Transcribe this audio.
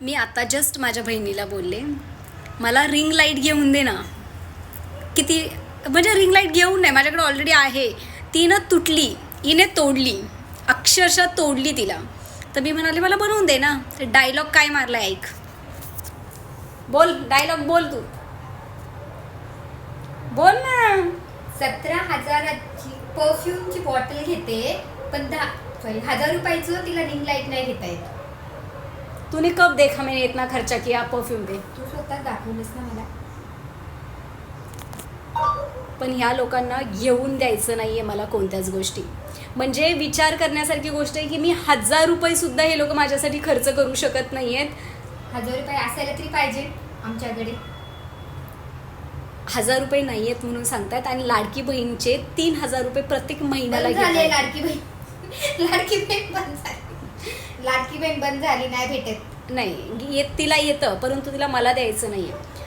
मी आता जस्ट माझ्या बहिणीला बोलले, मला रिंग लाईट घेऊन दे ना. किती म्हणजे रिंग लाईट घेऊन नाही, माझ्याकडे ऑलरेडी आहे. ती ना तुटली, हिने तोडली, अक्षरशः तोडली तिला. तर मी म्हणाले मला बनवून दे ना. डायलॉग काय मारला ऐक. बोल डायलॉग, बोल तू बोल ना. 17,000ची परफ्यूमची बॉटल घेते, पण 1,000 रुपयाचं तिला रिंग लाईट नाही घेता येत. तूने कब देखा मैंने इतना खर्चा किया परफ्यूम पे. तू स्वतः दाखवलंस ना मला. पण ह्या लोकांना घेऊन द्यायचं नाही आहे मला कोणत्याच गोष्टी. म्हणजे विचार करण्यासारखी गोष्ट आहे की मी 1,000 रुपये सुद्धा हे लोक माझ्यासाठी खर्च करू शकत नाही आहेत. 1,000 रुपये असायला तरी पाहिजे आमच्याकडे. 1,000 रुपये नाही आहेत म्हणून सांगतात. आणि लाडकी बहीणचे 3,000 रुपये प्रत्येक महिन्याला बंद झाले घेतात. लाडकी बहीण. लाडकी बहीण बंद झाली. लाडकी बहीण बंद झाली, नाही भेटत. नाही तिला येतं, परंतु तिला मला द्यायचं नाही आहे.